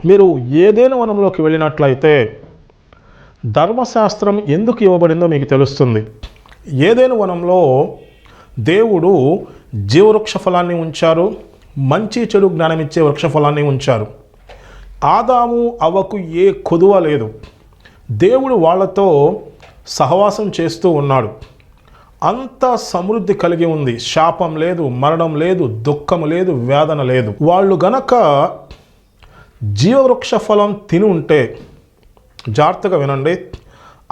మీరు ఏదైనా వనంలోకి వెళ్ళినట్లయితే ధర్మశాస్త్రం ఎందుకు ఇవ్వబడిందో మీకు తెలుస్తుంది. ఏదైనా వనంలో దేవుడు జీవవృక్ష ఫలాన్ని ఉంచారు, మంచి చెడు జ్ఞానమిచ్చే వృక్ష ఫలాన్ని ఉంచారు. ఆదాము అవ్వకు ఏ కొదువ లేదు. దేవుడు వాళ్ళతో సహవాసం చేస్తూ ఉన్నాడు. అంత సమృద్ధి కలిగి ఉంది. శాపం లేదు, మరణం లేదు, దుఃఖం లేదు, వేదన లేదు. వాళ్ళు గనక జీవవృక్ష ఫలం తిని ఉంటే, జాగ్రత్తగా వినండి,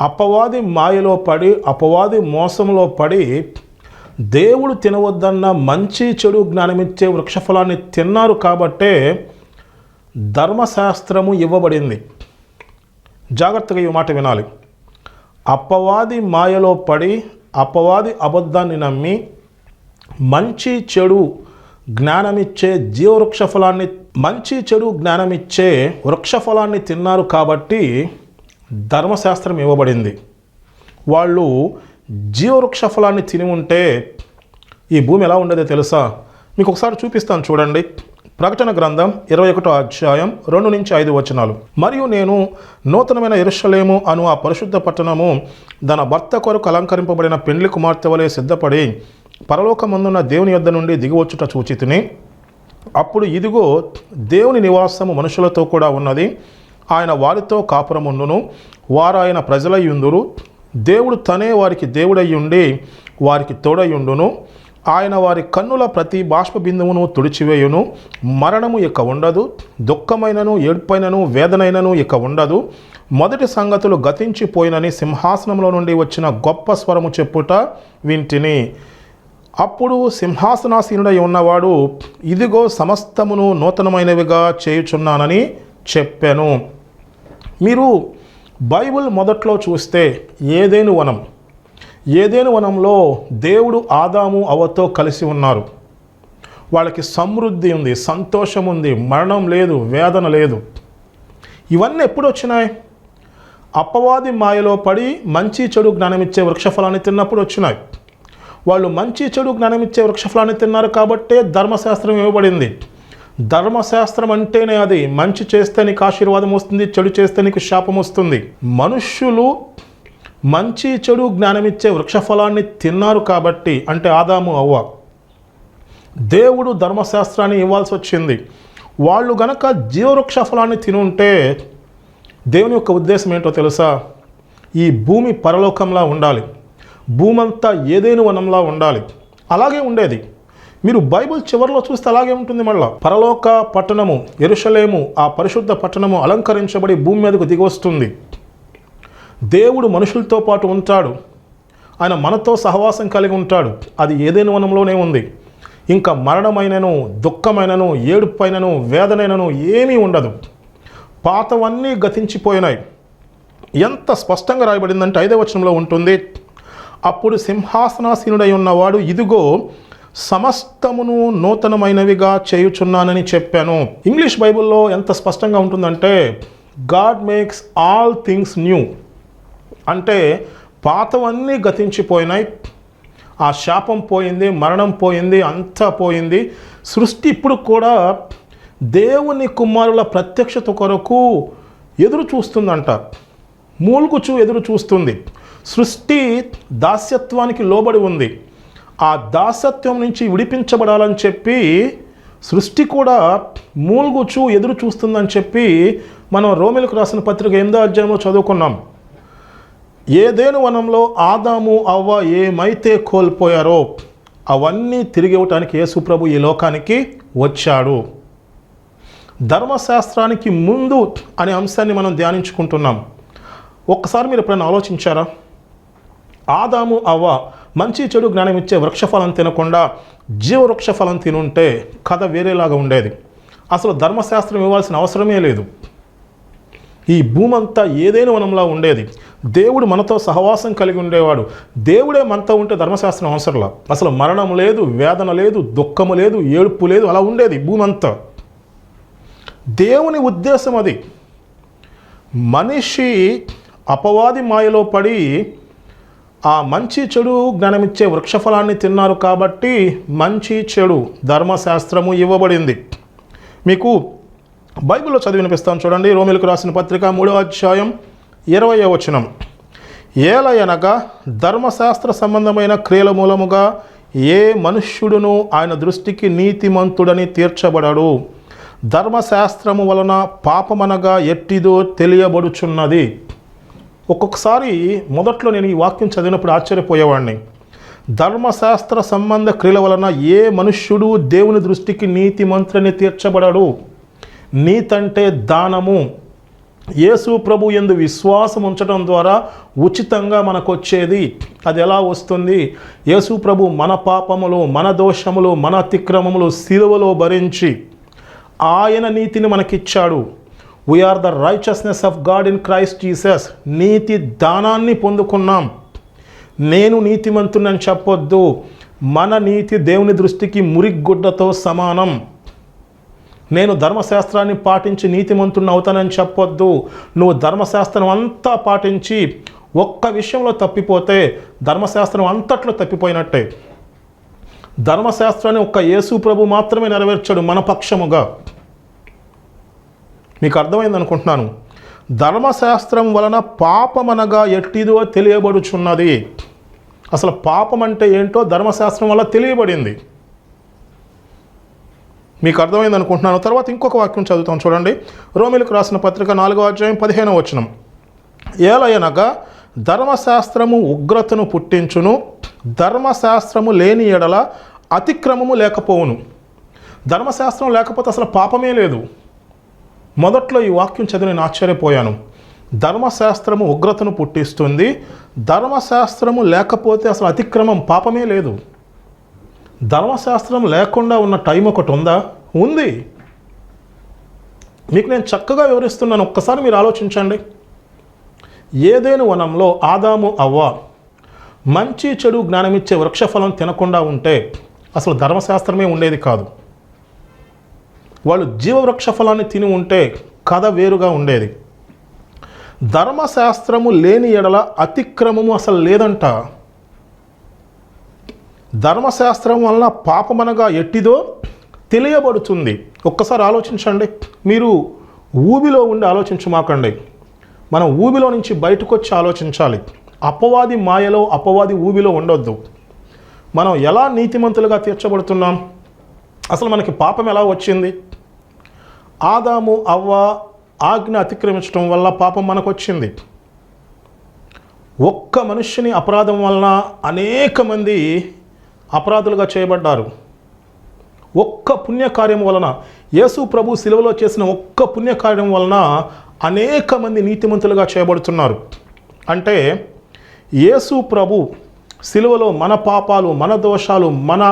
అపవాది మాయలో పడి, అపవాది మోసంలో పడి దేవుడు తినవద్దన్న మంచి చెడు జ్ఞానమిచ్చే వృక్షఫలాన్ని తిన్నారు కాబట్టే ధర్మశాస్త్రము ఇవ్వబడింది. జాగ్రత్తగా ఈ మాట వినాలి. అపవాది మాయలో పడి, అపవాది అబద్ధాన్ని నమ్మి మంచి చెడు జ్ఞానమిచ్చే జీవవృక్ష ఫలాన్ని, మంచి చెడు జ్ఞానమిచ్చే వృక్షఫలాన్ని తిన్నారు కాబట్టి ధర్మశాస్త్రం ఇవ్వబడింది. వాళ్ళు జీవవృక్ష ఫలాన్ని తిని ఉంటే ఈ భూమి ఎలా ఉండేదో తెలుసా? మీకు ఒకసారి చూపిస్తాను, చూడండి. ప్రకటన గ్రంథం 21వ అధ్యాయం 2-5 వచనాలు. మరియు నేను నూతనమైన యెరూషలేము అను ఆ పరిశుద్ధ పట్టణము తన భర్త కొరకు అలంకరింపబడిన పెండ్లి కుమార్తె వలె సిద్ధపడి పరలోకమందున్న దేవుని యొద్ద నుండి దిగివచ్చుట చూచితిని. అప్పుడు ఇదిగో దేవుని నివాసము మనుషులతో కూడా ఉన్నది. ఆయన వారితో కాపురముండును, వారు ఆయన ప్రజలయ్యుందురు. దేవుడు తనే వారికి దేవుడయ్యుండి వారికి తోడయ్యుండును. ఆయన వారి కన్నుల ప్రతి బాష్ప బిందువును తుడిచివేయును. మరణము ఇక ఉండదు, దుఃఖమైనను, ఏడ్పైనను, వేదనైనను ఇక ఉండదు. మొదటి సంగతులు గతించిపోయినని సింహాసనంలో నుండి వచ్చిన గొప్ప స్వరము చెప్పుట వింటిని. అప్పుడు సింహాసనాసీనుడై ఉన్నవాడు, ఇదిగో సమస్తమును నూతనమైనవిగా చేయుచున్నానని చెప్పాను. మీరు బైబిల్ మొదట్లో చూస్తే ఏదైనా వనంలో దేవుడు ఆదాము అవ్వతో కలిసి ఉన్నారు. వాళ్ళకి సమృద్ధి ఉంది, సంతోషం ఉంది, మరణం లేదు, వేదన లేదు. ఇవన్నీ ఎప్పుడు వచ్చినాయి? అపవాది మాయలో పడి మంచి చెడు జ్ఞానమిచ్చే వృక్షఫలాన్ని తిన్నప్పుడు వచ్చినాయి. వాళ్ళు మంచి చెడు జ్ఞానమిచ్చే వృక్షఫలాన్ని తిన్నారు కాబట్టే ధర్మశాస్త్రం ఇవ్వబడింది. ధర్మశాస్త్రం అంటేనే అది. మంచి చేస్తే నీకు ఆశీర్వాదం వస్తుంది, చెడు చేస్తే నీకు శాపం వస్తుంది. మనుష్యులు మంచి చెడు జ్ఞానమిచ్చే వృక్షఫలాన్ని తిన్నారు కాబట్టి, అంటే ఆదాము అవ్వ, దేవుడు ధర్మశాస్త్రాన్ని ఇవ్వాల్సి వచ్చింది. వాళ్ళు గనక జీవవృక్ష ఫలాన్ని తినుంటే దేవుని యొక్క ఉద్దేశం ఏంటో తెలుసా? ఈ భూమి పరలోకంలా ఉండాలి, భూమి అంతా ఏదైనా వనంలా ఉండాలి. అలాగే ఉండేది. మీరు బైబిల్ చివరిలో చూస్తే అలాగే ఉంటుంది. మళ్ళా పరలోక పట్టణము యెరూషలేము, ఆ పరిశుద్ధ పట్టణము అలంకరించబడి భూమి మీదకు దిగి వస్తుంది. దేవుడు మనుషులతో పాటు ఉంటాడు. ఆయన మనతో సహవాసం కలిగి ఉంటాడు. అది ఏదైనా వనంలోనే ఉంది. ఇంకా మరణమైనను, దుఃఖమైనను, ఏడుపైనను, వేదనైనను ఏమీ ఉండదు. పాతవన్నీ గతించిపోయినాయి. ఎంత స్పష్టంగా రాయబడిందంటే 5వ వచనంలో ఉంటుంది, అప్పుడు సింహాసనాసీనుడై ఉన్నవాడు, ఇదిగో సమస్తమును నూతనమైనవిగా చేయుచున్నానని చెప్పాను. ఇంగ్లీష్ బైబిల్లో ఎంత స్పష్టంగా ఉంటుందంటే, God makes all things new. అంటే పాతవన్నీ గతించిపోయినాయి. ఆ శాపం పోయింది, మరణం పోయింది, అంతా పోయింది. సృష్టి ఇప్పుడు కూడా దేవుని కుమారుల ప్రత్యక్షత కొరకు ఎదురు చూస్తుందంట. మూలుగుచూ ఎదురు చూస్తుంది. సృష్టి దాస్యత్వానికి లోబడి ఉంది. ఆ దాస్యత్వం నుంచి విడిపించబడాలని చెప్పి సృష్టి కూడా మూలుగుచూ ఎదురు చూస్తుందని చెప్పి మనం రోమీయులకు రాసిన పత్రిక 8వ అధ్యాయంలో చదువుకున్నాం. ఏదైనా వనంలో ఆదాము అవ్వ ఏమైతే కోల్పోయారో అవన్నీ తిరిగి ఇవ్వటానికి యేసు ప్రభు ఈ లోకానికి వచ్చాడు. ధర్మశాస్త్రానికి ముందు అనే అంశాన్ని మనం ధ్యానించుకుంటున్నాం. ఒక్కసారి మీరు ఎప్పుడైనా ఆలోచించారా? ఆదాము అవ్వ మంచి చెడు జ్ఞానం ఇచ్చే వృక్షఫలం తినకుండా జీవవృక్ష ఫలం తినుంటే కథ వేరేలాగా ఉండేది. అసలు ధర్మశాస్త్రం ఇవ్వాల్సిన అవసరమే లేదు. ఈ భూమి అంతా ఏదైనా వనంలా ఉండేది. దేవుడు మనతో సహవాసం కలిగి ఉండేవాడు. దేవుడే మనతో ఉంటే ధర్మశాస్త్రం అవసరంలా. అసలు మరణం లేదు, వేదన లేదు, దుఃఖము లేదు, ఏడుపు లేదు. అలా ఉండేది భూమి అంతా. దేవుని ఉద్దేశం అది. మనిషి అపవాది మాయలో పడి ఆ మంచి చెడు జ్ఞానమిచ్చే వృక్షఫలాన్ని తిన్నారు కాబట్టి మంచి చెడు ధర్మశాస్త్రము ఇవ్వబడింది. మీకు బైబిల్లో చదివి వినిపిస్తాను చూడండి. రోమీయులకు రాసిన పత్రిక 3వ అధ్యాయం 20వ వచనం. ఏలయనగా ధర్మశాస్త్ర సంబంధమైన క్రియల మూలముగా ఏ మనుష్యుడును ఆయన దృష్టికి నీతిమంతుడని తీర్చబడడు. ధర్మశాస్త్రము వలన పాపమనగా ఎట్టిదో తెలియబడుచున్నది. ఒక్కొక్కసారి మొదట్లో నేను ఈ వాక్యం చదివినప్పుడు ఆశ్చర్యపోయేవాడిని. ధర్మశాస్త్ర సంబంధ క్రియల వలన ఏ మనుష్యుడు దేవుని దృష్టికి నీతిమంతుడని తీర్చబడడు. నీతంటే దానము. యేసు ప్రభు యందు విశ్వాసం ఉంచడం ద్వారా ఉచితంగా మనకు వచ్చేది. అది ఎలా వస్తుంది? యేసు ప్రభు మన పాపములు, మన దోషములు, మన అతిక్రమములు సిలువలో భరించి ఆయన నీతిని మనకిచ్చాడు. We are the righteousness of God in Christ Jesus. నీతి దానాన్ని పొందుకున్నాం. నేను నీతిమంతునని చెప్పొద్దు. మన నీతి దేవుని దృష్టికి మురిగుడ్డతో సమానం. నేను ధర్మశాస్త్రాన్ని పాటించి నీతిమంతుడిని అవుతానని చెప్పొద్దు. నువ్వు ధర్మశాస్త్రం అంతా పాటించి ఒక్క విషయంలో తప్పిపోతే ధర్మశాస్త్రం అంతట్లో తప్పిపోయినట్టే. ధర్మశాస్త్రాన్ని ఒక్క యేసు ప్రభు మాత్రమే నెరవేర్చాడు మన పక్షముగా. మీకు అర్థమైంది అనుకుంటున్నాను. ధర్మశాస్త్రం వలన పాపమనగా ఎట్టిదో తెలియబడుచున్నది. అసలు పాపం అంటే ఏంటో ధర్మశాస్త్రం వల్ల తెలియబడింది. మీకు అర్థమైంది అనుకుంటున్నాను. తర్వాత ఇంకొక వాక్యం చదువుతాం చూడండి. రోమీయులకు రాసిన పత్రిక 4వ అధ్యాయం 15వ వచనం. ఏలయనగా ధర్మశాస్త్రము ఉగ్రతను పుట్టించును, ధర్మశాస్త్రము లేని ఎడల అతిక్రమము లేకపోవును. ధర్మశాస్త్రం లేకపోతే అసలు పాపమే లేదు. మొదట్లో ఈ వాక్యం చదివి నేను ఆశ్చర్యపోయాను. ధర్మశాస్త్రము ఉగ్రతను పుట్టిస్తుంది, ధర్మశాస్త్రము లేకపోతే అసలు అతిక్రమం పాపమే లేదు. ధర్మశాస్త్రం లేకుండా ఉన్న టైం ఒకటి ఉందా? ఉంది. మీకు నేను చక్కగా వివరిస్తున్నాను. ఒక్కసారి మీరు ఆలోచించండి. ఏదైనా వనంలో ఆదాము అవ్వ మంచి చెడు జ్ఞానమిచ్చే వృక్షఫలం తినకుండా ఉంటే అసలు ధర్మశాస్త్రమే ఉండేది కాదు. వాళ్ళు జీవవృక్ష ఫలాన్ని తిని ఉంటే కథ వేరుగా ఉండేది. ధర్మశాస్త్రము లేని ఎడల అతిక్రమము అసలు లేదంట. ధర్మశాస్త్రం వలన పాపమనగా ఎట్టిదో తెలియబడుతుంది. ఒక్కసారి ఆలోచించండి. మీరు ఊబిలో ఉండి ఆలోచించమాకండి. మనం ఊబిలో నుంచి బయటకు వచ్చి ఆలోచించాలి. అపవాది మాయలో, అపవాది ఊబిలో ఉండొద్దు. మనం ఎలా నీతిమంతులుగా తీర్చబడుతున్నాం? అసలు మనకి పాపం ఎలా వచ్చింది? ఆదాము అవ్వ ఆజ్ఞ అతిక్రమించడం వల్ల పాపం మనకు వచ్చింది. ఒక్క మనుష్యుని అపరాధం వలన అనేక మంది అపరాధులుగా చేయబడ్డారు. ఒక్క పుణ్యకార్యం వలన, యేసు ప్రభు సిలువలో చేసిన ఒక్క పుణ్యకార్యం వలన అనేక మంది నీతిమంతులుగా చేయబడుతున్నారు. అంటే యేసు ప్రభు సిలువలో మన పాపాలు, మన దోషాలు, మన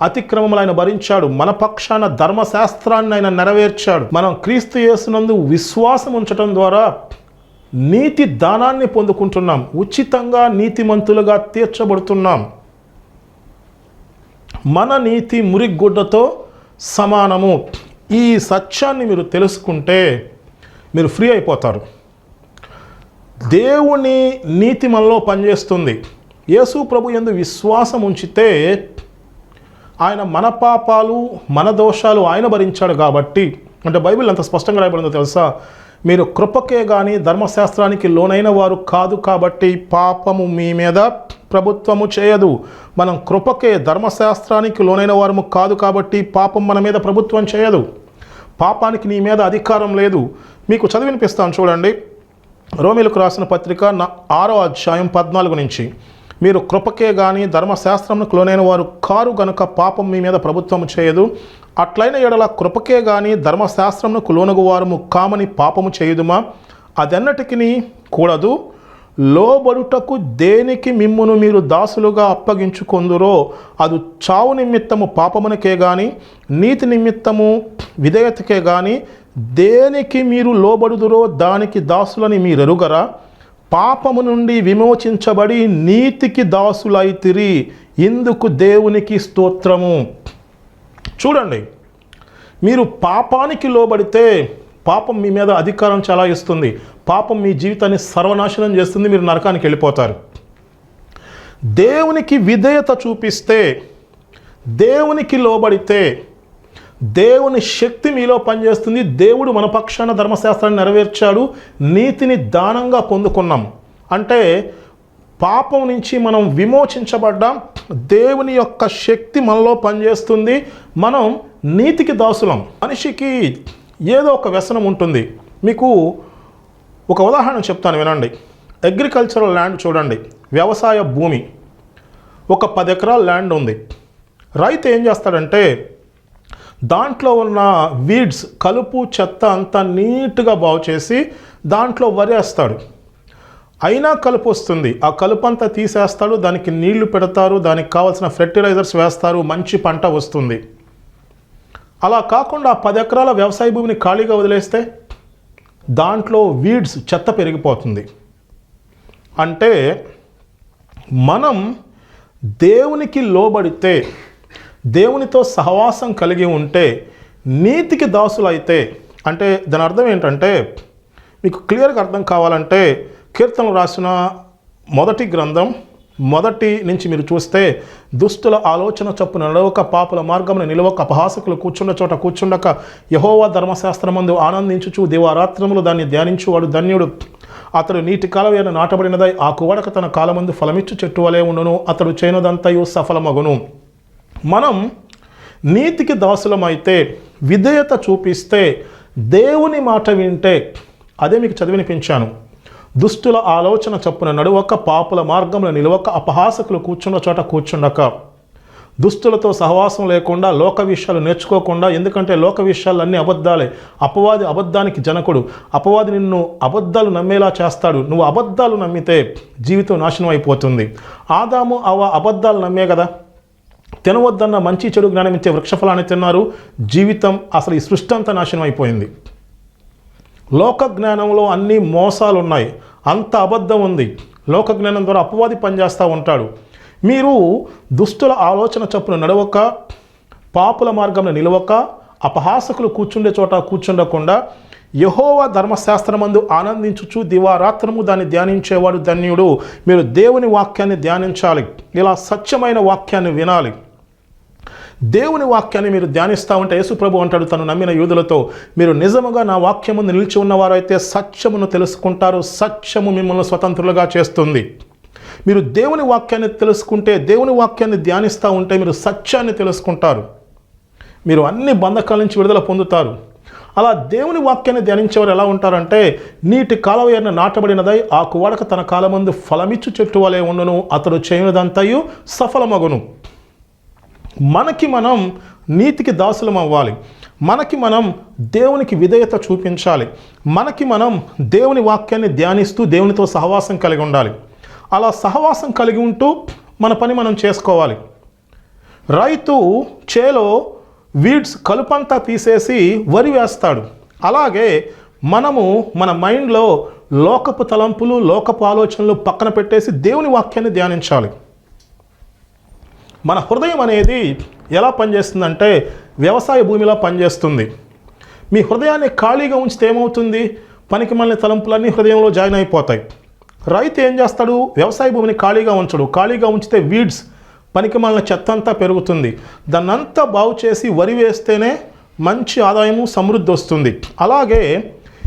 అతిక్రమములు ఆయన భరించాడు. మన పక్షాన ధర్మశాస్త్రాన్ని ఆయన నెరవేర్చాడు. మనం క్రీస్తు యేసునందు విశ్వాసం ఉంచడం ద్వారా నీతి దానాన్ని పొందుకుంటున్నాం. ఉచితంగా నీతిమంతులుగా తీర్చబడుతున్నాం. మన నీతి మురిగుడ్డతో సమానము. ఈ సత్యాన్ని మీరు తెలుసుకుంటే మీరు ఫ్రీ అయిపోతారు. దేవుని నీతి మనలో పనిచేస్తుంది. యేసు ప్రభు యందు విశ్వాసం ఉంచితే ఆయన మన పాపాలు, మన దోషాలు ఆయన భరించాడు కాబట్టి, అంటే బైబిల్ అంత స్పష్టంగా రాయబడిందో తెలుసా? మీరు కృపకే కానీ ధర్మశాస్త్రానికి లోనైన వారు కాదు కాబట్టి పాపము మీ మీద ప్రభుత్వము చేయదు. మనం కృపకే, ధర్మశాస్త్రానికి లోనైన వారము కాదు కాబట్టి పాపం మన మీద ప్రభుత్వం చేయదు. పాపానికి నీ మీద అధికారం లేదు. మీకు చదివినిపిస్తాను చూడండి. రోమీయులకు రాసిన పత్రిక 6వ అధ్యాయం 14 నుంచి. మీరు కృపకే కానీ ధర్మశాస్త్రమునకు లోనైన వారు కారు గనుక పాపం మీ మీద ప్రభుత్వము చేయదు. అట్లైన ఎడల కృపకే కానీ ధర్మశాస్త్రమునకు లోనగు వారము కామని పాపము చేయుదుమా? అదెన్నటికి కూడదు. లోబడుటకు దేనికి మిమ్మును మీరు దాసులుగా అప్పగించుకొందురో అది చావు నిమిత్తము పాపమునకే కానీ నీతి నిమిత్తము విధేయతకే కానీ దేనికి మీరు లోబడుదురో దానికి దాసులని మీరెరుగరా? పాపము నుండి విమోచించబడి నీతికి దాసులైతిరి. ఇందుకు దేవునికి స్తోత్రము. చూడండి, మీరు పాపానికి లోబడితే పాపం మీ మీద అధికారం చెలాయిస్తుంది. పాపం మీ జీవితాన్ని సర్వనాశనం చేస్తుంది. మీరు నరకానికి వెళ్ళిపోతారు. దేవునికి విధేయత చూపిస్తే, దేవునికి లోబడితే, దేవుని శక్తి మీలో పనిచేస్తుంది. దేవుడు మన పక్షాన ధర్మశాస్త్రాన్ని నెరవేర్చాడు. నీతిని దానంగా పొందుకున్నాం. అంటే పాపం నుంచి మనం విమోచించబడ్డాం. దేవుని యొక్క శక్తి మనలో పనిచేస్తుంది. మనం నీతికి దాసులం. మనిషికి ఏదో ఒక వ్యసనం ఉంటుంది. మీకు ఒక ఉదాహరణ చెప్తాను, వినండి. అగ్రికల్చరల్ ల్యాండ్ చూడండి, వ్యవసాయ భూమి. ఒక 10 ఎకరాల ల్యాండ్ ఉంది. రైతు ఏం చేస్తాడంటే దాంట్లో ఉన్న వీడ్స్, కలుపు, చెత్త అంతా నీట్గా బాగు చేసి దాంట్లో వరి వేస్తాడు. అయినా కలుపు వస్తుంది. ఆ కలుపు అంతా తీసేస్తాడు, దానికి నీళ్లు పెడతారు, దానికి కావాల్సిన ఫెర్టిలైజర్స్ వేస్తారు, మంచి పంట వస్తుంది. అలా కాకుండా 10 ఎకరాల వ్యవసాయ భూమిని ఖాళీగా వదిలేస్తే దాంట్లో వీడ్స్, చెత్త పెరిగిపోతుంది. అంటే మనం దేవునికి లోబడితే, దేవునితో సహవాసం కలిగి ఉంటే, నీతికి దాసులైతే, అంటే దాని అర్థం ఏంటంటే మీకు క్లియర్గా అర్థం కావాలంటే కీర్తనలు రాసిన మొదటి గ్రంథం 1 నుంచి మీరు చూస్తే, దుష్టుల ఆలోచన చొప్పున నడవక, పాపుల మార్గమున నిలవక, అపహాసకులు కూర్చున్న చోట కూర్చుండక, యెహోవా ధర్మశాస్త్రమందు ఆనందించుచు దివారాత్రములు దాన్ని ధ్యానించువాడు ధన్యుడు. అతడు నీటి కాలవేన నాటబడినదై ఆ కువడక తన కాలమందు ఫలమిచ్చు చెట్టు వలె ఉండును. అతడు చేయనదంతయు సఫలమగును. మనం నీతికి దాసులమైతే, విధేయత చూపిస్తే, దేవుని మాట వింటే, అదే మీకు చదివినిపించాను. దుష్టుల ఆలోచన చొప్పున నడువక, పాపుల మార్గంలో నిలవక, అపహాసకులు కూర్చున్న చోట కూర్చుండక, దుష్టులతో సహవాసం లేకుండా, లోక విషయాలు నేర్చుకోకుండా, ఎందుకంటే లోక విషయాలు అన్నీ అబద్ధాలే. అపవాది అబద్ధానికి జనకుడు. అపవాది నిన్ను అబద్ధాలు నమ్మేలా చేస్తాడు. నువ్వు అబద్ధాలు నమ్మితే జీవితం నాశనం అయిపోతుంది. ఆదాము అవ్వ అబద్ధాలు నమ్మే కదా తినవద్దన్న మంచి చెడు జ్ఞానం ఇచ్చే వృక్షఫలాన్ని తిన్నారు. జీవితం, అసలు ఈ సృష్టి అంతా నాశనం అయిపోయింది. లోక జ్ఞానంలో అన్ని మోసాలు ఉన్నాయి, అంత అబద్ధం ఉంది. లోక జ్ఞానం ద్వారా అపవాది పనిచేస్తూ ఉంటాడు. మీరు దుష్టుల ఆలోచన చొప్పున నడవక, పాపుల మార్గంలో నిలవక, అపహాసకులు కూర్చుండే చోట కూర్చుండకుండా, యెహోవా ధర్మశాస్త్రమందు ఆనందించుచు దివారాత్రము దాన్ని ధ్యానించేవాడు ధన్యుడు. మీరు దేవుని వాక్యాన్ని ధ్యానించాలి. ఇలా సత్యమైన వాక్యాన్ని వినాలి. దేవుని వాక్యాన్ని మీరు ధ్యానిస్తూ ఉంటే, యేసుప్రభు అంటాడు తను నమ్మిన యూదులతో, మీరు నిజముగా నా వాక్యము నిలిచి ఉన్నవారైతే సత్యమును తెలుసుకుంటారు, సత్యము మిమ్మల్ని స్వతంత్రులుగా చేస్తుంది. మీరు దేవుని వాక్యాన్ని తెలుసుకుంటే, దేవుని వాక్యాన్ని ధ్యానిస్తూ ఉంటే మీరు సత్యాన్ని తెలుసుకుంటారు. మీరు అన్ని బంధకాల నుంచి విడుదల పొందుతారు. అలా దేవుని వాక్యాన్ని ధ్యానించేవారు ఎలా ఉంటారంటే, నీటి కాలవేన నాటబడినదై ఆ కువడక తన కాలమందు ఫలమిచ్చు చెట్టు వలె ఉండును. అతడు చేయనిదంతయు సఫలమగును. మనకి మనం నీతికి దాసులం అవ్వాలి. మనకి మనం దేవునికి విధేయత చూపించాలి. మనకి మనం దేవుని వాక్యాన్ని ధ్యానిస్తూ దేవునితో సహవాసం కలిగి ఉండాలి. అలా సహవాసం కలిగి ఉంటూ మన పని మనం చేసుకోవాలి. రైతు చేలో వీడ్స్, కలుపంతా తీసేసి వరి వేస్తాడు. అలాగే మనము మన మైండ్లో లోకపు తలంపులు, లోకపు ఆలోచనలు పక్కన పెట్టేసి దేవుని వాక్యాన్ని ధ్యానించాలి. మన హృదయం అనేది ఎలా పనిచేస్తుందంటే వ్యవసాయ భూమిలా పనిచేస్తుంది. మీ హృదయాన్ని ఖాళీగా ఉంచితే ఏమవుతుంది? పనికి మళ్ళీ తలంపులన్నీ హృదయంలో జాయిన్ అయిపోతాయి. రైతు ఏం చేస్తాడు? వ్యవసాయ భూమిని ఖాళీగా ఉంచడు. ఖాళీగా ఉంచితే వీడ్స్, పనికి మళ్ళీ చెత్త అంతా పెరుగుతుంది. దాన్నంతా బాగు చేసి వరి వేస్తేనే మంచి ఆదాయము, సమృద్ధి వస్తుంది. అలాగే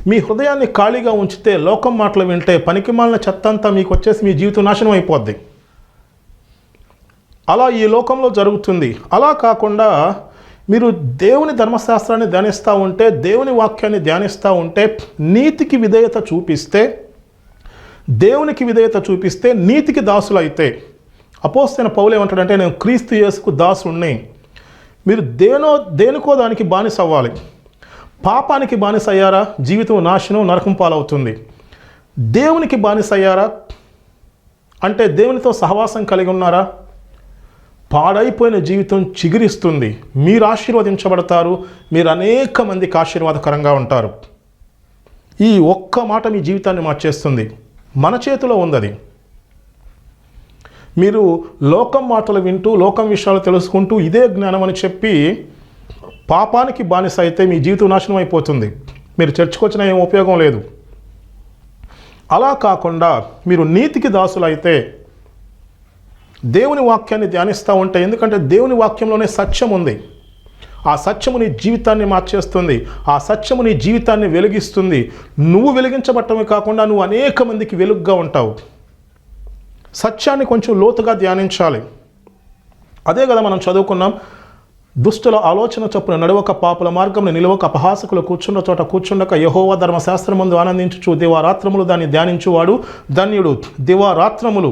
మీ హృదయాన్ని ఖాళీగా ఉంచితే, లోకం మాటలు వింటే, పనికి మళ్ళీ చెత్త అంతా మీకు వచ్చేసి మీ జీవితం నాశనం అయిపోద్ది. అలా ఈ లోకంలో జరుగుతుంది. అలా కాకుండా మీరు దేవుని ధర్మశాస్త్రాన్ని ధ్యానిస్తూ ఉంటే, దేవుని వాక్యాన్ని ధ్యానిస్తూ ఉంటే, నీతికి విధేయత చూపిస్తే, దేవునికి విధేయత చూపిస్తే నీతికి దాసులైతే, అపోస్తలుడైన పౌలు ఏమంటాడంటే, నేను క్రీస్తు యేసుకు దాసుడిని. మీరు దేనికో దానికి బానిస అవ్వాలి. పాపానికి బానిస అయ్యారా? జీవితం నాశనం, నరకం పాలవుతుంది. దేవునికి బానిస అయ్యారా అంటే దేవునితో సహవాసం కలిగి ఉన్నారా? పాడైపోయిన జీవితం చిగురిస్తుంది. మీరు ఆశీర్వదించబడతారు. మీరు అనేక మందికి ఆశీర్వాదకరంగా ఉంటారు. ఈ ఒక్క మాట మీ జీవితాన్ని మార్చేస్తుంది. మన చేతిలో ఉంది. మీరు లోకం మాటలు వింటూ, లోకం విషయాలు తెలుసుకుంటూ ఇదే జ్ఞానం అని చెప్పి పాపానికి బానిస అయితే మీ జీవితం నాశనం అయిపోతుంది. మీరు చర్చకు వచ్చినా ఏం ఉపయోగం లేదు. అలా కాకుండా మీరు నీతికి దాసులైతే, దేవుని వాక్యాన్ని ధ్యానిస్తూ ఉంటే, ఎందుకంటే దేవుని వాక్యంలోనే సత్యం ఉంది. ఆ సత్యము నీ జీవితాన్ని మార్చేస్తుంది. ఆ సత్యము నీ జీవితాన్ని వెలిగిస్తుంది. నువ్వు వెలిగించబట్టమే కాకుండా నువ్వు అనేక మందికి వెలుగుగా ఉంటావు. సత్యాన్ని కొంచెం లోతుగా ధ్యానించాలి. అదే కదా మనం చదువుకున్నాం, దుష్టుల ఆలోచన చొప్పున నడవక, పాపుల మార్గంలో నిలవక, అపహాసకులు కూర్చున్న చోట కూర్చుండక, యెహోవా ధర్మశాస్త్రమందు ఆనందించుచు దివారాత్రములు దాన్ని ధ్యానించువాడు ధన్యుడు. దివారాత్రములు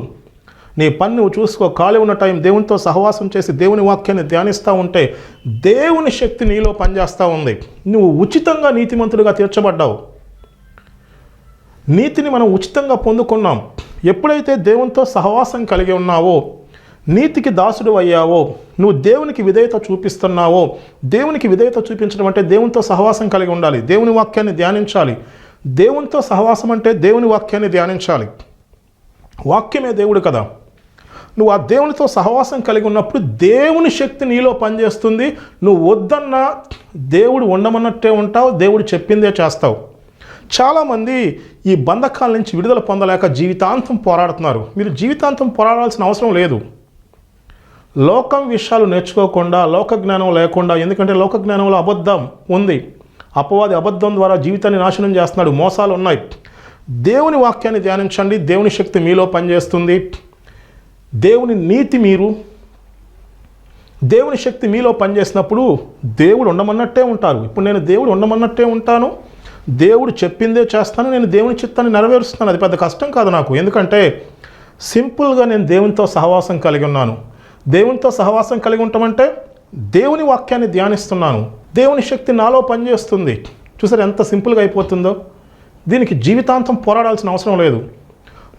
నీ పని నువ్వు చూసుకో. ఖాళీ ఉన్న టైం దేవునితో సహవాసం చేసి దేవుని వాక్యాన్ని ధ్యానిస్తూ ఉంటే దేవుని శక్తి నీలో పనిచేస్తూ ఉంది. నువ్వు ఉచితంగా నీతిమంతుడిగా తీర్చబడ్డావు. నీతిని మనం ఉచితంగా పొందుకున్నాం. ఎప్పుడైతే దేవునితో సహవాసం కలిగి ఉన్నావో, నీతికి దాసుడు అయ్యావో, నువ్వు దేవునికి విధేయత చూపిస్తున్నావో. దేవునికి విధేయత చూపించడం అంటే దేవునితో సహవాసం కలిగి ఉండాలి, దేవుని వాక్యాన్ని ధ్యానించాలి. దేవునితో సహవాసం అంటే దేవుని వాక్యాన్ని ధ్యానించాలి. వాక్యమే దేవుడు కదా. నువ్వు ఆ దేవునితో సహవాసం కలిగి ఉన్నప్పుడు దేవుని శక్తి నీలో పనిచేస్తుంది. నువ్వు వద్దన్నా దేవుడు ఉండమన్నట్టే ఉంటావు, దేవుడు చెప్పిందే చేస్తావు. చాలామంది ఈ బంధకాల నుంచి విడుదల పొందలేక జీవితాంతం పోరాడుతున్నారు. మీరు జీవితాంతం పోరాడాల్సిన అవసరం లేదు. లోకం విషయాలు నేర్చుకోకుండా, లోక జ్ఞానం లేకుండా, ఎందుకంటే లోక జ్ఞానంలో అబద్ధం ఉంది. అపవాది అబద్ధం ద్వారా జీవితాన్ని నాశనం చేస్తున్నాడు, మోసాలు ఉన్నాయి. దేవుని వాక్యాన్ని ధ్యానించండి, దేవుని శక్తి మీలో పనిచేస్తుంది. దేవుని నీతి దేవుని శక్తి మీలో పనిచేసినప్పుడు దేవుడు ఉండమన్నట్టే ఉంటారు. ఇప్పుడు నేను దేవుడు ఉండమన్నట్టే ఉంటాను, దేవుడు చెప్పిందే చేస్తాను, నేను దేవుని చిత్తాన్ని నెరవేరుస్తున్నాను. అది పెద్ద కష్టం కాదు నాకు, ఎందుకంటే సింపుల్గా నేను దేవునితో సహవాసం కలిగి ఉన్నాను. దేవునితో సహవాసం కలిగి ఉంటామంటే దేవుని వాక్యాన్ని ధ్యానిస్తున్నాను, దేవుని శక్తి నాలో పనిచేస్తుంది. చూసారు ఎంత సింపుల్గా అయిపోతుందో. దీనికి జీవితాంతం పోరాడాల్సిన అవసరం లేదు.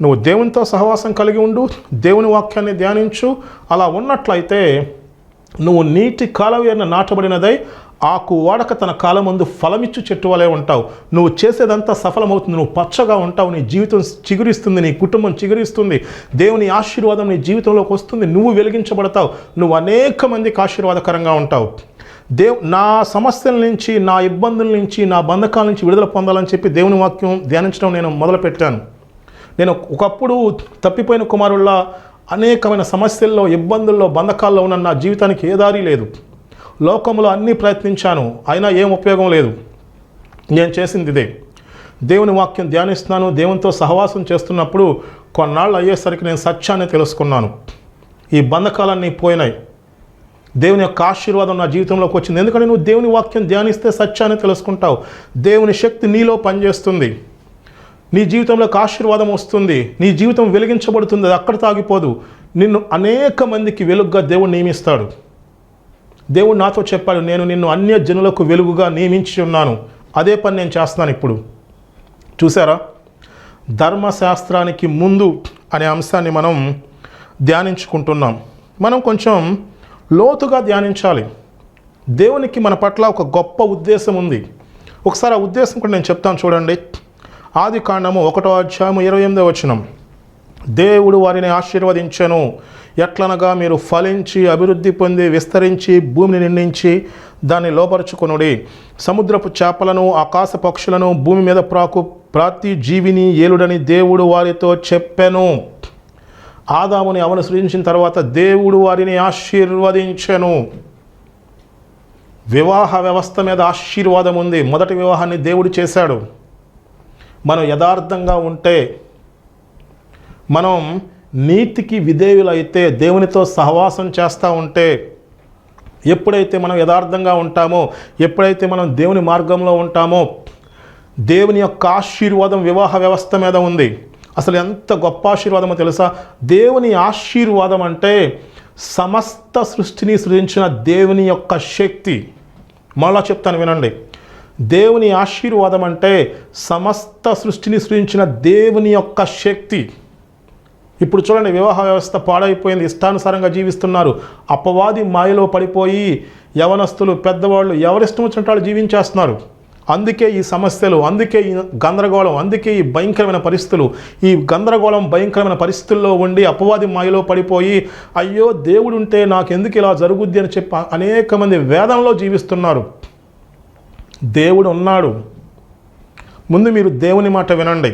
నువ్వు దేవునితో సహవాసం కలిగి ఉండు, దేవుని వాక్యాన్ని ధ్యానించు. అలా ఉన్నట్లయితే నువ్వు నీటి కాలవేరున నాటబడినదై ఆకు వాడక తన కాలమందు ఫలమిచ్చు చెట్టు వలె ఉంటావు. నువ్వు చేసేదంతా సఫలమవుతుంది, నువ్వు పచ్చగా ఉంటావు, నీ జీవితం చిగురిస్తుంది, నీ కుటుంబం చిగురిస్తుంది, దేవుని ఆశీర్వాదం నీ జీవితంలోకి వస్తుంది, నువ్వు వెలిగించబడతావు, నువ్వు అనేక మందికి ఆశీర్వాదకరంగా ఉంటావు. నా సమస్యల నుంచి, నా ఇబ్బందుల నుంచి, నా బంధకాల నుంచి విడుదల పొందాలని చెప్పి దేవుని వాక్యం ధ్యానించడం నేను మొదలుపెట్టాను. నేను ఒకప్పుడు తప్పిపోయిన కుమారుల్లా అనేకమైన సమస్యల్లో, ఇబ్బందుల్లో, బంధకాల్లో ఉన్న నా జీవితానికి ఏ దారి లేదు. లోకంలో అన్నీ ప్రయత్నించాను, అయినా ఏం ఉపయోగం లేదు. నేను చేసింది ఇదే, దేవుని వాక్యం ధ్యానిస్తున్నాను. దేవునితో సహవాసం చేస్తున్నప్పుడు కొన్నాళ్ళు అయ్యేసరికి నేను సత్యాన్ని తెలుసుకున్నాను. ఈ బంధకాలన్నీ పోయినాయి, దేవుని యొక్క ఆశీర్వాదం నా జీవితంలోకి వచ్చింది. ఎందుకంటే నువ్వు దేవుని వాక్యం ధ్యానిస్తే సత్యాన్ని తెలుసుకుంటావు, దేవుని శక్తి నీలో పనిచేస్తుంది, నీ జీవితంలోకి ఆశీర్వాదం వస్తుంది, నీ జీవితం వెలిగించబడుతుంది. అది అక్కడ తాగిపోదు, నిన్ను అనేక మందికి వెలుగుగా దేవుడు నియమిస్తాడు. దేవుడు నాతో చెప్పాడు, నేను నిన్ను అన్య జనులకు వెలుగుగా నియమించి ఉన్నాను. అదే పని నేను చేస్తున్నాను ఇప్పుడు. చూసారా, ధర్మశాస్త్రానికి ముందు అనే అంశాన్ని మనం ధ్యానించుకుంటున్నాం. మనం కొంచెం లోతుగా ధ్యానించాలి. దేవునికి మన పట్ల ఒక గొప్ప ఉద్దేశం ఉంది. ఒకసారి ఆ ఉద్దేశం కూడా నేను చెప్తాను చూడండి. ఆదికాండము 1వ అధ్యాయము 28వ వచనం. దేవుడు వారిని ఆశీర్వదించెను, ఎట్లనగా మీరు ఫలించి అభివృద్ధి పొంది విస్తరించి భూమిని నిండించి దాన్ని లోపరుచుకొనుడి. సముద్రపు చేపలను, ఆకాశ పక్షులను, భూమి మీద ప్రాకు ప్రతి జీవిని ఏలుడని దేవుడు వారితో చెప్పెను. ఆదాముని అవను సృజించిన తర్వాత దేవుడు వారిని ఆశీర్వదించెను. వివాహ వ్యవస్థ మీద ఆశీర్వాదం ఉంది. మొదటి వివాహాన్ని దేవుడు చేశాడు. మనం యథార్థంగా ఉంటే, మనం నీతికి విధేయులైతే, దేవునితో సహవాసం చేస్తూ ఉంటే, ఎప్పుడైతే మనం యథార్థంగా ఉంటామో, ఎప్పుడైతే మనం దేవుని మార్గంలో ఉంటామో, దేవుని యొక్క ఆశీర్వాదం వివాహ వ్యవస్థ మీద ఉంది. అసలు ఎంత గొప్ప ఆశీర్వాదమో తెలుసా? దేవుని ఆశీర్వాదం అంటే సమస్త సృష్టిని సృజించిన దేవుని యొక్క శక్తి. మళ్ళా చెప్తాను వినండి. దేవుని ఆశీర్వాదం అంటే సమస్త సృష్టిని సృజించిన దేవుని యొక్క శక్తి. ఇప్పుడు చూడండి, వివాహ వ్యవస్థ పాడైపోయింది, ఇష్టానుసారంగా జీవిస్తున్నారు. అపవాది మాయలో పడిపోయి యవనస్తులు, పెద్దవాళ్ళు ఎవరిష్టం వచ్చినట్టు వాళ్ళు జీవించేస్తున్నారు. అందుకే ఈ సమస్యలు, అందుకే ఈ గందరగోళం, అందుకే ఈ భయంకరమైన పరిస్థితులు. ఈ గందరగోళం, భయంకరమైన పరిస్థితుల్లో ఉండి అపవాది మాయలో పడిపోయి, అయ్యో దేవుడు ఉంటే నాకెందుకు ఇలా జరుగుద్ది అని చెప్పి అనేక మంది వేదనలో జీవిస్తున్నారు. దేవుడు ఉన్నాడు. ముందు మీరు దేవుని మాట వినండి.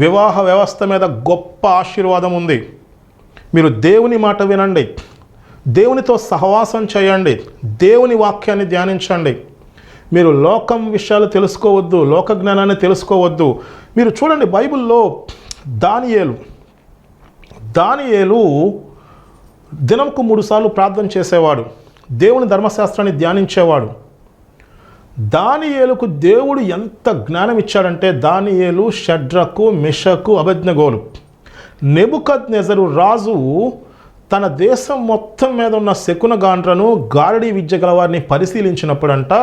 వివాహ వ్యవస్థ మీద గొప్ప ఆశీర్వాదం ఉంది. మీరు దేవుని మాట వినండి. దేవునితో సహవాసం చేయండి, దేవుని వాక్యాన్ని ధ్యానించండి. మీరు లోకం విషయాలు తెలుసుకోవద్దు, లోక జ్ఞానాన్ని తెలుసుకోవద్దు. మీరు చూడండి, బైబిల్లో దానియేలు దినంకు 3 సార్లు ప్రార్థన చేసేవాడు, దేవుని ధర్మశాస్త్రాన్ని ధ్యానించేవాడు. దానియేలుకు దేవుడు ఎంత జ్ఞానం ఇచ్చాడంటే, దానియేలు, షడ్రకు, మిషకు, అబేద్నెగోలు, నెబుకద్నెజరు రాజు తన దేశం మొత్తం మీద ఉన్న శకునగాండ్రను, గారడీ విద్య గలవారిని పరిశీలించినప్పుడంట,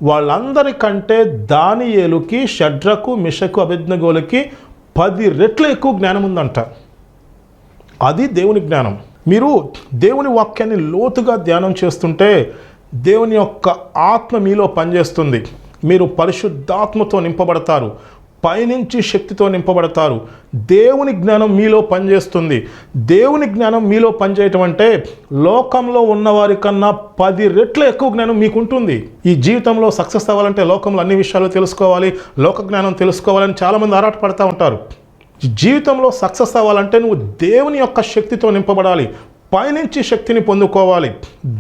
వాళ్ళందరికంటే దానియేలుకి, షడ్రకు, మిషకు, అబేద్నెగోలకి 10 రెట్లు ఎక్కువ జ్ఞానం ఉందంట. అది దేవుని జ్ఞానం. మీరు దేవుని వాక్యాన్ని లోతుగా ధ్యానం చేస్తుంటే దేవుని యొక్క ఆత్మ మీలో పనిచేస్తుంది. మీరు పరిశుద్ధాత్మతో నింపబడతారు, పైనుంచి శక్తితో నింపబడతారు. దేవుని జ్ఞానం మీలో పనిచేస్తుంది. దేవుని జ్ఞానం మీలో పనిచేయటం అంటే లోకంలో ఉన్నవారి కన్నా 10 రెట్ల ఎక్కువ జ్ఞానం మీకుంటుంది. ఈ జీవితంలో సక్సెస్ అవ్వాలంటే లోకంలో అన్ని విషయాలు తెలుసుకోవాలి, లోక జ్ఞానం తెలుసుకోవాలని చాలామంది ఆరాటపడతా ఉంటారు. జీవితంలో సక్సెస్ అవ్వాలంటే నువ్వు దేవుని యొక్క శక్తితో నింపబడాలి, పైనుంచి శక్తిని పొందుకోవాలి,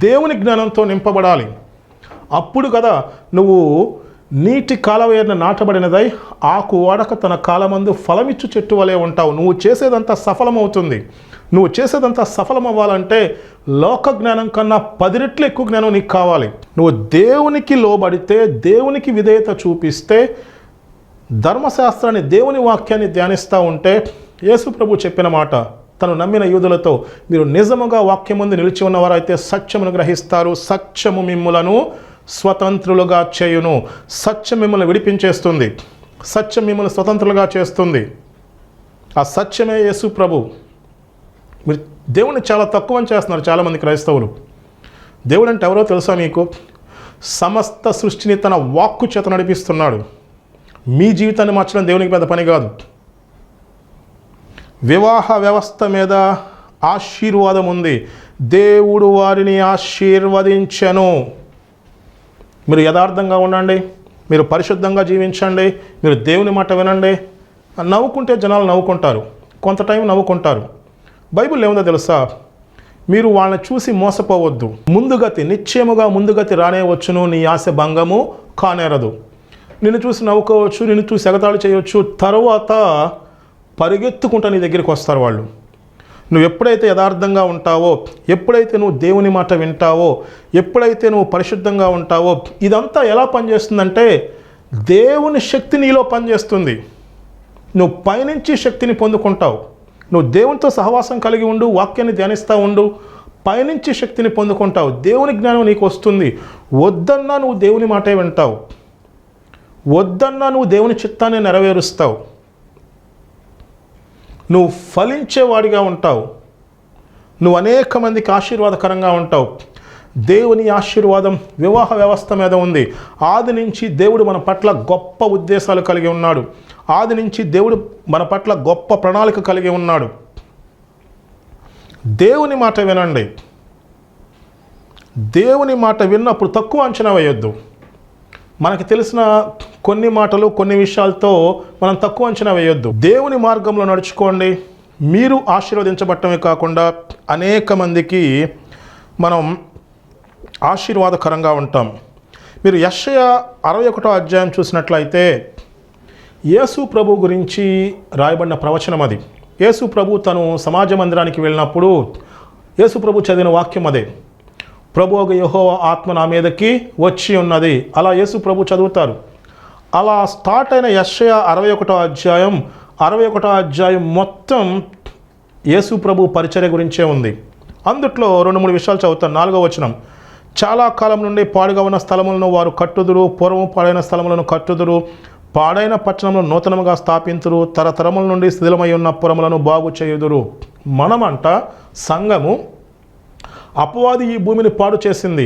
దేవుని జ్ఞానంతో నింపబడాలి. అప్పుడు కదా నువ్వు నీటి కాలవేరున నాటబడినదై ఆకు వాడక తన కాలమందు ఫలమిచ్చు చెట్టు వలె ఉంటావు. నువ్వు చేసేదంతా సఫలమవుతుంది. నువ్వు చేసేదంతా సఫలమవ్వాలంటే లోక జ్ఞానం కన్నా 10 రెట్లు ఎక్కువ జ్ఞానం నీకు కావాలి. నువ్వు దేవునికి లోబడితే, దేవునికి విధేయత చూపిస్తే, ధర్మశాస్త్రాన్ని, దేవుని వాక్యాన్ని ధ్యానిస్తూ ఉంటే, యేసు ప్రభు చెప్పిన మాట, తను నమ్మిన యూదులతో, మీరు నిజముగా వాక్యం ముందు నిలిచి ఉన్నవారైతే సత్యమును గ్రహిస్తారు, సత్యము మిమ్ములను స్వతంత్రులుగా చేయును. సత్యం మిమ్మల్ని విడిపించేస్తుంది, సత్యం మిమ్మల్ని స్వతంత్రులుగా చేస్తుంది. ఆ సత్యమే యేసు ప్రభు. మీరు దేవుడిని చాలా తక్కువ చేస్తున్నారు చాలామంది క్రైస్తవులు. దేవుడు అంటే ఎవరో తెలుసా మీకు? సమస్త సృష్టిని తన వాక్కు చేత నడిపిస్తున్నాడు. మీ జీవితాన్ని మార్చడం దేవునికి పెద్ద పని కాదు. వివాహ వ్యవస్థ మీద ఆశీర్వాదం ఉంది. దేవుడు వారిని ఆశీర్వదించెను. మీరు యథార్థంగా ఉండండి, మీరు పరిశుద్ధంగా జీవించండి, మీరు దేవుని మాట వినండి. నవ్వుకుంటే జనాలు నవ్వుకుంటారు, కొంత టైం నవ్వుకుంటారు. బైబిల్ ఏముందో తెలుసా? మీరు వాళ్ళని చూసి మోసపోవద్దు. ముందుగతి, నిశ్చయముగా ముందుగతి రానే వచ్చును, నీ ఆశ భంగము కానేరదు. నిన్ను చూసి నవ్వుకోవచ్చు, నిన్ను చూసి ఎగతాళి చేయవచ్చు, తర్వాత పరిగెత్తుకుంటా నీ దగ్గరికి వస్తారు వాళ్ళు. నువ్వు ఎప్పుడైతే యథార్థంగా ఉంటావో, ఎప్పుడైతే నువ్వు దేవుని మాట వింటావో, ఎప్పుడైతే నువ్వు పరిశుద్ధంగా ఉంటావో, ఇదంతా ఎలా పనిచేస్తుందంటే దేవుని శక్తి నీలో పనిచేస్తుంది. నువ్వు పైనుంచి శక్తిని పొందుకుంటావు. నువ్వు దేవునితో సహవాసం కలిగి ఉండు, వాక్యాన్ని ధ్యానిస్తూ ఉండు, పైనుంచి శక్తిని పొందుకుంటావు. దేవుని జ్ఞానం నీకు వస్తుంది. వద్దన్నా నువ్వు దేవుని మాటే వింటావు, వద్దన్నా నువ్వు దేవుని చిత్తాన్ని నెరవేరుస్తావు. నువ్వు ఫలించేవాడిగా ఉంటావు. నువ్వు అనేక మందికి ఆశీర్వాదకరంగా ఉంటావు. దేవుని ఆశీర్వాదం వివాహ వ్యవస్థ మీద ఉంది. ఆది నుంచి దేవుడు మన పట్ల గొప్ప ఉద్దేశాలు కలిగి ఉన్నాడు. ఆది నుంచి దేవుడు మన పట్ల గొప్ప ప్రణాళిక కలిగి ఉన్నాడు. దేవుని మాట వినండి. దేవుని మాట విన్నప్పుడు తక్కువ అంచనా వేయొద్దు. మనకి తెలిసిన కొన్ని మాటలు, కొన్ని విషయాలతో మనం తక్కువ అంచనా వేయొద్దు. దేవుని మార్గంలో నడుచుకోండి. మీరు ఆశీర్వదించబడటమే కాకుండా అనేక మందికి మనం ఆశీర్వాదకరంగా ఉంటాం. మీరు యెషయా 61వ అధ్యాయం చూసినట్లయితే యేసు ప్రభు గురించి రాయబడిన ప్రవచనం అది. యేసు ప్రభు తను సమాజ మందిరానికి వెళ్ళినప్పుడు యేసు ప్రభు చదివిన వాక్యం అదే. ప్రభువగు యెహోవా ఆత్మ నా మీదకి వచ్చి ఉన్నది. అలా యేసు ప్రభు చదువుతారు. అలా స్టార్ట్ అయిన యెషయా 61వ అధ్యాయం మొత్తం యేసు ప్రభు పరిచర్య గురించే ఉంది. అందుట్లో 2-3 విషయాలు చదువుతాను. 4వ వచనం, చాలా కాలం నుండి పాడుగా ఉన్న స్థలములను వారు కట్టుదురు, పూర్వం పాడైన స్థలములను కట్టుదురు, పాడైన పట్టణములను నూతనముగా స్థాపింతురు, తరతరముల నుండి శిథిలమై ఉన్న పురములను బాగు చేయుదురు. మనమంట సంఘము, అపవాది ఈ భూమిని పాడు చేసింది.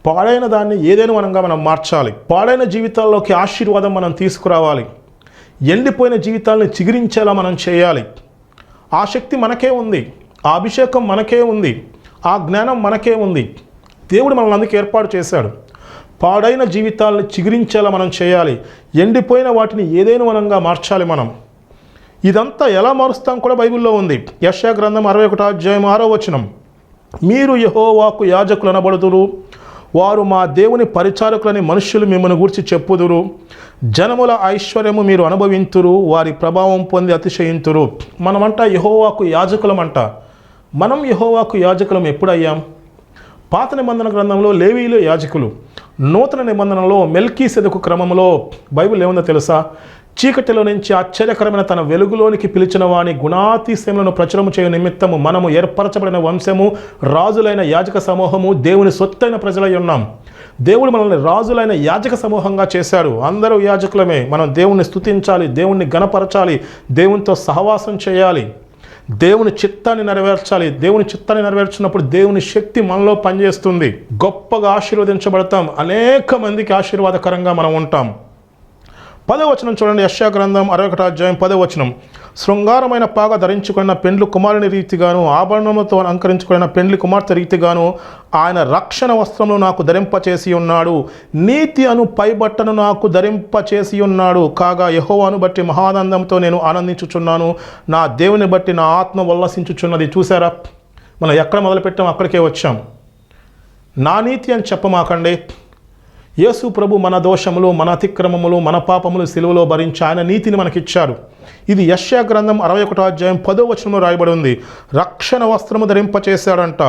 పాడైన దాన్ని ఏదైనా మనం మార్చాలి. పాడైన జీవితాల్లోకి ఆశీర్వాదం మనం తీసుకురావాలి. ఎండిపోయిన జీవితాలను చిగురించేలా మనం చేయాలి. ఆ శక్తి మనకే ఉంది, ఆ అభిషేకం మనకే ఉంది, ఆ జ్ఞానం మనకే ఉంది. దేవుడు మనల్ని అందుకు ఏర్పాటు చేశాడు. పాడైన జీవితాలను చిగురించేలా మనం చేయాలి. ఎండిపోయిన వాటిని ఏదైనా మార్చాలి మనం. ఇదంతా ఎలా మారుస్తాం కూడా బైబిల్లో ఉంది. యెషయా గ్రంథం 61వ అధ్యాయం 6వ వచనం, మీరు యెహోవాకు యాజకులు అనబడుదురు, వారు మా దేవుని పరిచారకులని మనుష్యులు మిమ్మల్ని గూర్చి చెప్పుదురు. జనముల ఐశ్వర్యము మీరు అనుభవింతురు, వారి ప్రభావం పొంది అతిశయింతురు. మనమంట యెహోవాకు యాజకులమంట. మనం యెహోవాకు యాజకులం ఎప్పుడయ్యాం? పాత నిబంధన గ్రంథంలో లేవీయులు యాజకులు, నూతన నిబంధనలో మెల్కీసెదెకు క్రమంలో బైబిల్ ఏముందో తెలుసా? చీకటిలో నుంచి ఆశ్చర్యకరమైన తన వెలుగులోనికి పిలిచిన వాని గుణాతిశయములను ప్రచురము చేయు నిమిత్తము మనము ఏర్పరచబడిన వంశము, రాజులైన యాజక సమూహము, దేవుని సొత్తైన ప్రజలై ఉన్నాం. దేవుడు మనల్ని రాజులైన యాజక సమూహంగా చేశాడు. అందరూ యాజకులమే. మనం దేవుణ్ణి స్తుతించాలి, దేవుణ్ణి గణపరచాలి, దేవునితో సహవాసం చేయాలి, దేవుని చిత్తాన్ని నెరవేర్చాలి. దేవుని చిత్తాన్ని నెరవేర్చినప్పుడు దేవుని శక్తి మనలో పనిచేస్తుంది. గొప్పగా ఆశీర్వదించబడతాం. అనేక మందికి ఆశీర్వాదకరంగా మనం ఉంటాం. 10వ వచనం చూడండి. యెషయా గ్రంథం 61వ అధ్యాయం 10వ వచనం. శృంగారమైన పాగ ధరించుకున్న పెండ్లి కుమారుని రీతిగాను, ఆభరణములతో అలంకరించుకున్న పెండ్లి కుమార్తె రీతిగాను ఆయన రక్షణ వస్త్రమును నాకు ధరింపచేసి ఉన్నాడు, నీతి అను పైబట్టను నాకు ధరింపచేసి ఉన్నాడు. కాగా యెహోవాను బట్టి మహానందంతో నేను ఆనందించుచున్నాను, నా దేవుని బట్టి నా ఆత్మ ఉల్లసించుచున్నది. చూసారా, మనం ఎక్కడ మొదలుపెట్టాం అక్కడికే వచ్చాం. నా నీతి అని చెప్పమాకండి. యేసు ప్రభు మన దోషములు, మన అతిక్రమములు, మన పాపములు సిలువలో భరించి ఆయన నీతిని మనకిచ్చారు. ఇది యెషయా గ్రంథం 61వ అధ్యాయం 10వ వచనంలో రాయబడి ఉంది. రక్షణ వస్త్రము ధరింపచేశాడంట,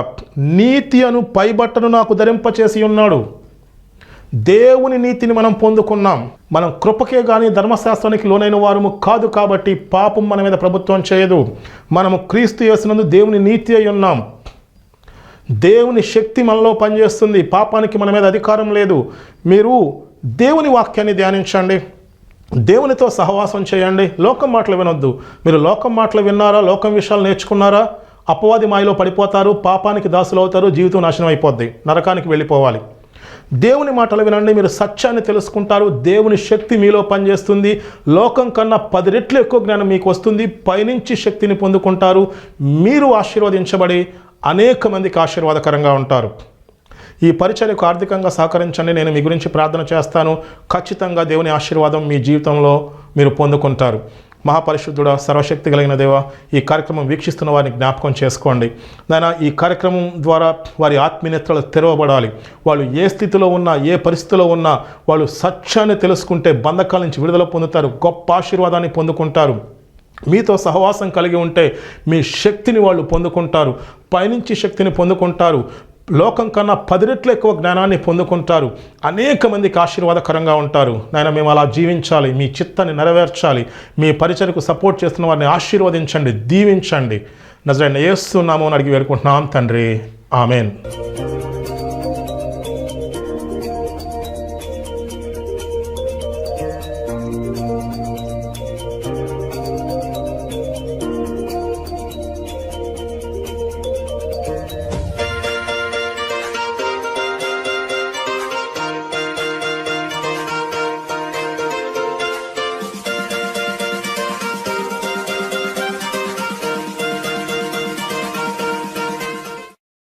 నీతి అను పైబట్టను నాకు ధరింపచేసి ఉన్నాడు. దేవుని నీతిని మనం పొందుకున్నాం. మనం కృపకే కానీ ధర్మశాస్త్రానికి లోనైన వారము కాదు. కాబట్టి పాపం మన మీద ప్రభుత్వం చేయదు. మనము క్రీస్తు యేసునందు దేవుని నీతి అయి ఉన్నాం. దేవుని శక్తి మనలో పనిచేస్తుంది. పాపానికి మన మీద అధికారం లేదు. మీరు దేవుని వాక్యాన్ని ధ్యానించండి, దేవునితో సహవాసం చేయండి. లోకం మాటలు వినొద్దు. మీరు లోకం మాటలు విన్నారా, లోకం విషయాలు నేర్చుకున్నారా, అపవాది మాయలో పడిపోతారు, పాపానికి దాసులు అవుతారు, జీవితం నాశనం అయిపోద్ది, నరకానికి వెళ్ళిపోవాలి. దేవుని మాటలు వినండి, మీరు సత్యాన్ని తెలుసుకుంటారు, దేవుని శక్తి మీలో పనిచేస్తుంది. లోకం కన్నా 10 రెట్లు ఎక్కువ జ్ఞానం మీకు వస్తుంది. పైనుంచి శక్తిని పొందుకుంటారు. మీరు ఆశీర్వదించబడి అనేక మందికి ఆశీర్వాదకరంగా ఉంటారు. ఈ పరిచర్యకు ఆర్థికంగా సహకరించండి. నేను మీ గురించి ప్రార్థన చేస్తాను. ఖచ్చితంగా దేవుని ఆశీర్వాదం మీ జీవితంలో మీరు పొందుకుంటారు. మహాపరిశుద్ధుడా, సర్వశక్తి కలిగిన దేవ, ఈ కార్యక్రమం వీక్షిస్తున్న వారిని జ్ఞాపకం చేసుకోండి నాయన. ఈ కార్యక్రమం ద్వారా వారి ఆత్మీయతలు తెరవబడాలి. వాళ్ళు ఏ స్థితిలో ఉన్నా, ఏ పరిస్థితిలో ఉన్నా, వాళ్ళు సత్యాన్ని తెలుసుకుంటే బంధకాల నుంచి విడుదల పొందుతారు, గొప్ప ఆశీర్వాదాన్ని పొందుకుంటారు. మీతో సహవాసం కలిగి ఉంటే మీ శక్తిని వాళ్ళు పొందుకుంటారు, పైనుంచి శక్తిని పొందుకుంటారు, లోకం కన్నా 10 రెట్లు ఎక్కువ జ్ఞానాన్ని పొందుకుంటారు, అనేక మందికి ఆశీర్వాదకరంగా ఉంటారు. నాయన, మేము అలా జీవించాలి, మీ చిత్తాన్ని నెరవేర్చాలి. మీ పరిచర్యకు సపోర్ట్ చేస్తున్న వారిని ఆశీర్వదించండి, దీవించండి. నజరేయుడైన యేసు నామమున అడిగి వేడుకుంటున్నాం తండ్రి, ఆమెన్.